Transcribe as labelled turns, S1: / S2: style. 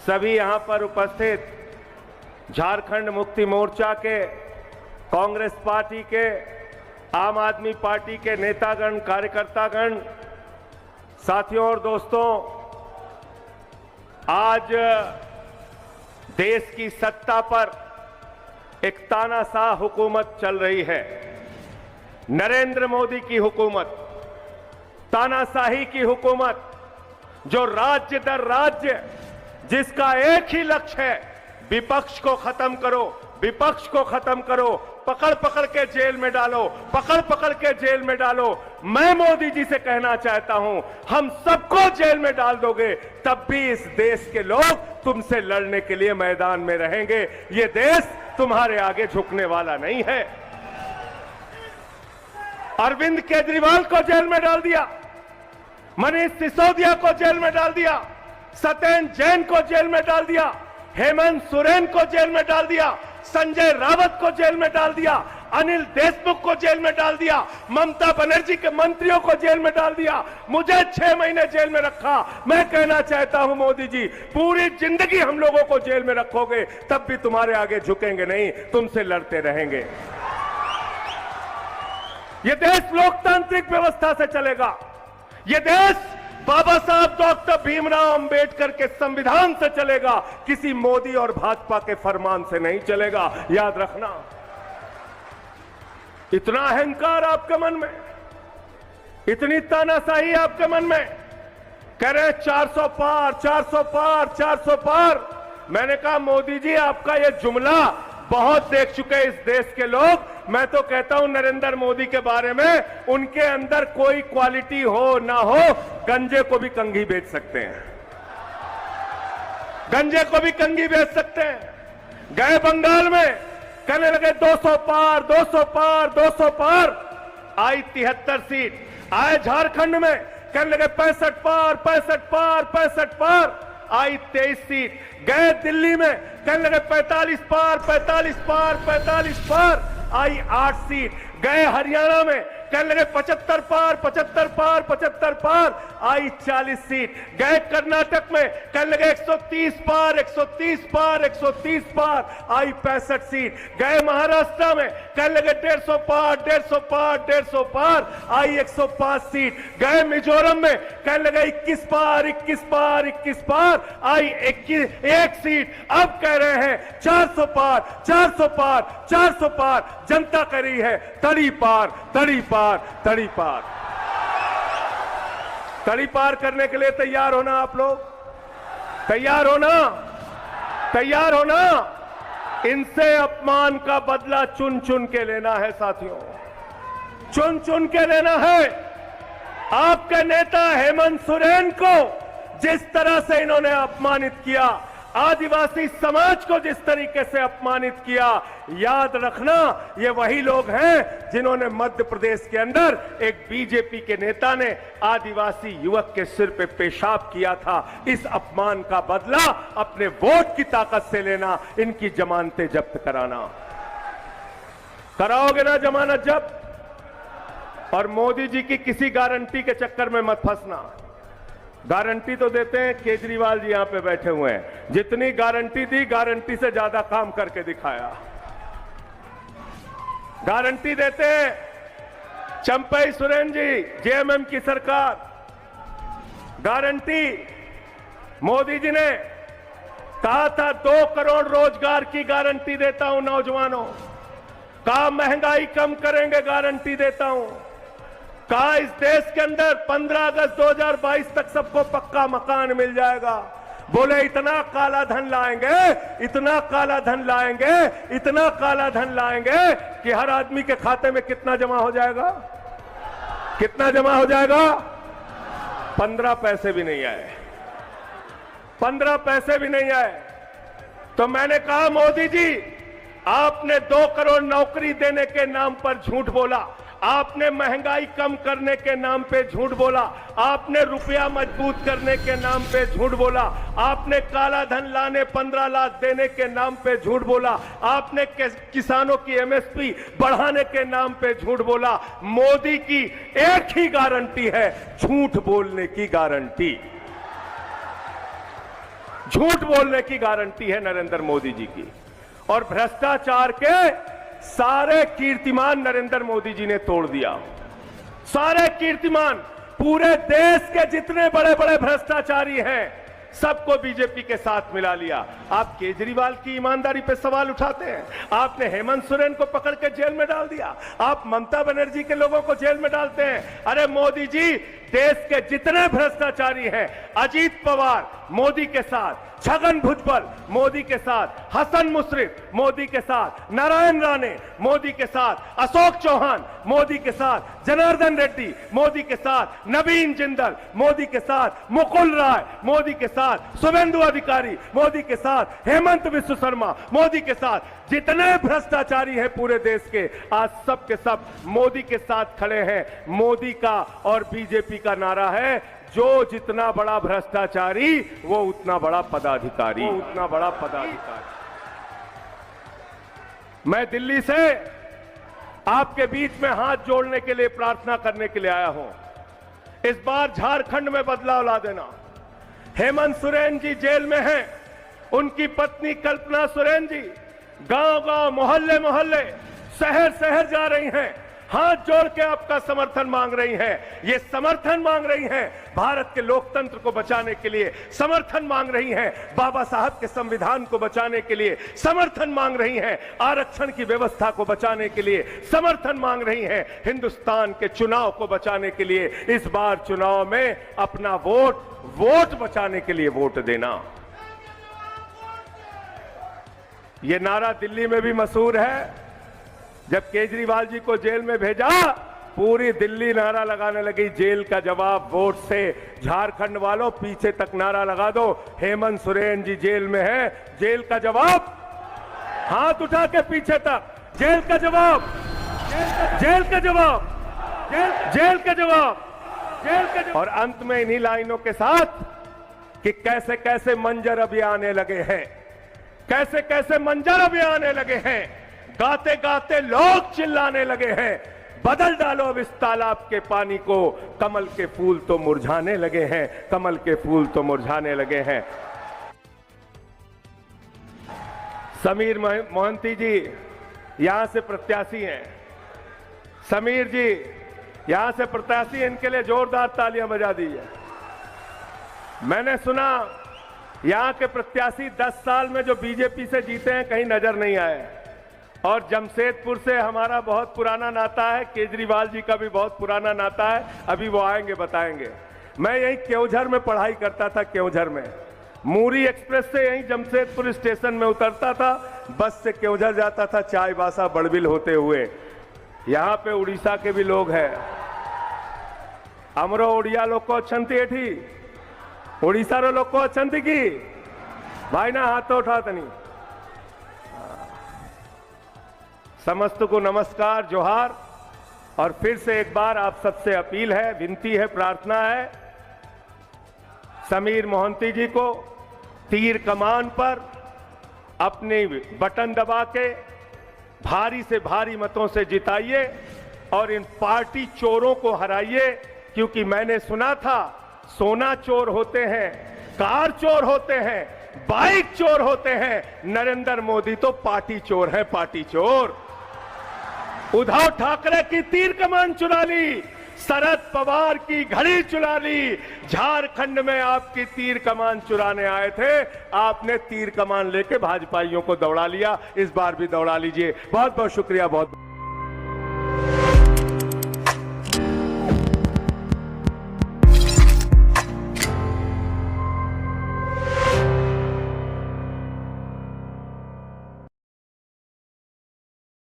S1: सभी यहां पर उपस्थित झारखंड मुक्ति मोर्चा के, कांग्रेस पार्टी के, आम आदमी पार्टी के नेतागण, कार्यकर्तागण, साथियों और दोस्तों, आज देश की सत्ता पर एक तानाशाह हुकूमत चल रही है। नरेंद्र मोदी की हुकूमत, तानाशाही की हुकूमत, जो राज्य दर राज्य, जिसका एक ही लक्ष्य है, विपक्ष को खत्म करो, विपक्ष को खत्म करो, पकड़ पकड़ के जेल में डालो, पकड़ पकड़ के जेल में डालो। मैं मोदी जी से कहना चाहता हूं, हम सबको जेल में डाल दोगे, तब भी इस देश के लोग तुमसे लड़ने के लिए मैदान में रहेंगे। ये देश तुम्हारे आगे झुकने वाला नहीं है। अरविंद केजरीवाल को जेल में डाल दिया, मनीष सिसोदिया को जेल में डाल दिया, सत्येंद्र जैन को जेल में डाल दिया, हेमंत सोरेन को जेल में डाल दिया, संजय रावत को जेल में डाल दिया, अनिल देशमुख को जेल में डाल दिया, ममता बनर्जी के मंत्रियों को जेल में डाल दिया, मुझे 6 महीने जेल में रखा। मैं कहना चाहता हूं मोदी जी, पूरी जिंदगी हम लोगों को जेल में रखोगे, तब भी तुम्हारे आगे झुकेंगे नहीं, तुमसे लड़ते रहेंगे। यह देश लोकतांत्रिक व्यवस्था से चलेगा। यह देश बाबा साहब डॉक्टर भीमराव अंबेडकर के संविधान से चलेगा, किसी मोदी और भाजपा के फरमान से नहीं चलेगा, याद रखना। इतना अहंकार आपके मन में, इतनी तानाशाही आपके मन में, कह रहे 400 पार, 400 पार, 400 पार। मैंने कहा मोदी जी, आपका यह जुमला बहुत देख चुके हैं इस देश के लोग। मैं तो कहता हूं नरेंद्र मोदी के बारे में, उनके अंदर कोई क्वालिटी हो ना हो, गंजे को भी कंघी बेच सकते हैं, गंजे को भी कंघी बेच सकते हैं। गए बंगाल में, कहने लगे 200 पार, 200 पार, 200 पार, आई 73 सीट। आए झारखंड में, कहने लगे 65 पार, 65 पार, 65 पार, आई 23 सीट। गए दिल्ली में, कहने लगे 45 पार, 45 पार, 45 पार, आई 8 सीट। गए हरियाणा में, कहने लगे 75 पार, 75 पार, 75 पार, आई 40 सीट। गए कर्नाटक में, कहने लगे 130 पार, 130 पार, 130 पार, आई 65 सीट। गए महाराष्ट्र में, कहने लगे 150 पार, 150 पार, 150 पार, आई 105 सीट। गए मिजोरम में, कहने लगे 21 पार, 21 पार, 21 पार, आई 1 सीट। अब कह रहे हैं 400 पार, 400 पार, 400 पार। जनता कह रही है तड़ी पार, तड़ी पार, तड़ी पार। तड़ी पार करने के लिए तैयार होना, आप लोग तैयार होना, तैयार होना। इनसे अपमान का बदला चुन चुन के लेना है साथियों, चुन चुन के लेना है। आपके नेता हेमंत सोरेन को जिस तरह से इन्होंने अपमानित किया, आदिवासी समाज को जिस तरीके से अपमानित किया, याद रखना, ये वही लोग हैं जिन्होंने मध्य प्रदेश के अंदर एक बीजेपी के नेता ने आदिवासी युवक के सिर पे पेशाब किया था। इस अपमान का बदला अपने वोट की ताकत से लेना, इनकी जमानतें जब्त कराना। कराओगे ना जमानत जब्त? और मोदी जी की किसी गारंटी के चक्कर में मत फंसना। गारंटी तो देते हैं, केजरीवाल जी यहां पे बैठे हुए हैं, जितनी गारंटी दी, गारंटी से ज्यादा काम करके दिखाया। गारंटी देते हैं चंपई सोरेन जी, जेएमएम की सरकार। गारंटी मोदी जी ने कहा था 2 करोड़ रोजगार की गारंटी देता हूं नौजवानों, कहा महंगाई कम करेंगे, गारंटी देता हूं, कहा इस देश के अंदर 15 अगस्त 2022 तक सबको पक्का मकान मिल जाएगा। बोले इतना काला धन लाएंगे, इतना काला धन लाएंगे, इतना काला धन लाएंगे कि हर आदमी के खाते में कितना जमा हो जाएगा, कितना जमा हो जाएगा? 15 पैसे भी नहीं आए, 15 पैसे भी नहीं आए। तो मैंने कहा मोदी जी, आपने 2 करोड़ नौकरी देने के नाम पर झूठ बोला, आपने महंगाई कम करने के नाम पे झूठ बोला, आपने रुपया मजबूत करने के नाम पे झूठ बोला, आपने काला धन लाने 15 लाख देने के नाम पे झूठ बोला, आपने किसानों की एमएसपी बढ़ाने के नाम पे झूठ बोला। मोदी की एक ही गारंटी है, झूठ बोलने की गारंटी। झूठ बोलने की गारंटी है नरेंद्र मोदी जी की। और भ्रष्टाचार के सारे कीर्तिमान नरेंद्र मोदी जी ने तोड़ दिया। सारे कीर्तिमान, पूरे देश के जितने बड़े बड़े भ्रष्टाचारी हैं सबको बीजेपी के साथ मिला लिया। आप केजरीवाल की ईमानदारी पे सवाल उठाते हैं, आपने हेमंत सोरेन को पकड़ के जेल में डाल दिया, आप ममता बनर्जी के लोगों को जेल में डालते हैं। अरे मोदी जी, देश के जितने भ्रष्टाचारी हैं, अजीत पवार मोदी के साथ, छगन भुजबल मोदी के साथ, हसन मुश्रीफ मोदी के साथ, नारायण राणे मोदी के साथ, अशोक चौहान मोदी के साथ, जनार्दन रेड्डी मोदी के साथ, नवीन जिंदल मोदी के साथ, मुकुल राय मोदी के साथ, शुभेंदु अधिकारी मोदी के साथ, हेमंत विश्व शर्मा मोदी के साथ, जितने भ्रष्टाचारी हैं पूरे देश के, आज सब के सब मोदी के साथ खड़े हैं। मोदी का और बीजेपी का नारा है, जो जितना बड़ा भ्रष्टाचारी वो उतना बड़ा पदाधिकारी, वो उतना बड़ा पदाधिकारी। मैं दिल्ली से आपके बीच में हाथ जोड़ने के लिए, प्रार्थना करने के लिए आया हूं। इस बार झारखंड में बदलाव ला देना। हेमंत सोरेन जी जेल में हैं, उनकी पत्नी कल्पना सोरेन जी गांव-गांव, मोहल्ले-मोहल्ले, शहर-शहर जा रही हैं, हाथ जोड़ के आपका समर्थन मांग रही हैं। ये समर्थन मांग रही हैं भारत के लोकतंत्र को बचाने के लिए, समर्थन मांग रही हैं बाबा साहब के संविधान को बचाने के लिए, समर्थन मांग रही हैं आरक्षण की व्यवस्था को बचाने के लिए, समर्थन मांग रही हैं हिंदुस्तान के चुनाव को बचाने के लिए। इस बार चुनाव में अपना वोट बचाने के लिए वोट देना। ये नारा दिल्ली में भी मशहूर है। जब केजरीवाल जी को जेल में भेजा, पूरी दिल्ली नारा लगाने लगी, जेल का जवाब वोट से। झारखंड वालों, पीछे तक नारा लगा दो, हेमंत सोरेन जी जेल में है, जेल का जवाब, हाथ उठा के पीछे तक, जेल का जवाब, जेल का जवाब, जेल का जवाब, जेल का जवाब। और अंत में इन्हीं लाइनों के साथ कि कैसे कैसे मंजर अभी आने लगे हैं, कैसे कैसे मंजर अभी आने लगे हैं, गाते गाते लोग चिल्लाने लगे हैं, बदल डालो अब इस तालाब के पानी को, कमल के फूल तो मुरझाने लगे हैं, कमल के फूल तो मुरझाने लगे हैं। समीर मोहंती जी यहां से प्रत्याशी हैं। समीर जी यहां से प्रत्याशी, इनके लिए जोरदार तालियां बजा दीजिए। मैंने सुना यहां के प्रत्याशी 10 साल में जो बीजेपी से जीते हैं कहीं नजर नहीं आए। और जमशेदपुर से हमारा बहुत पुराना नाता है, केजरीवाल जी का भी बहुत पुराना नाता है, अभी वो आएंगे बताएंगे। मैं यहीं केवझर में पढ़ाई करता था, केवझर में मूरी एक्सप्रेस से यहीं जमशेदपुर स्टेशन में उतरता था, बस से केवझर जाता था, चाईबासा बड़बिल होते हुए। यहाँ पे उड़ीसा के भी लोग हैं, अमरो उड़िया लोग को अच्छी एठी, उड़ीसा रो लोग को अच्छी की भाई ना हाथ तो उठाते नहीं। समस्त को नमस्कार, जोहार। और फिर से एक बार आप सबसे अपील है, विनती है, प्रार्थना है, समीर मोहंती जी को तीर कमान पर अपने बटन दबा के भारी से भारी मतों से जिताइए और इन पार्टी चोरों को हराइए। क्योंकि मैंने सुना था सोना चोर होते हैं, कार चोर होते हैं, बाइक चोर होते हैं, नरेंद्र मोदी तो पार्टी चोर है, पार्टी चोर। उद्धव ठाकरे की तीर कमान चुरा ली, शरद पवार की घड़ी चुरा ली। झारखंड में आपकी तीर कमान चुराने आए थे, आपने तीर कमान लेके भाजपाइयों को दौड़ा लिया, इस बार भी दौड़ा लीजिए। बहुत बहुत शुक्रिया, बहुत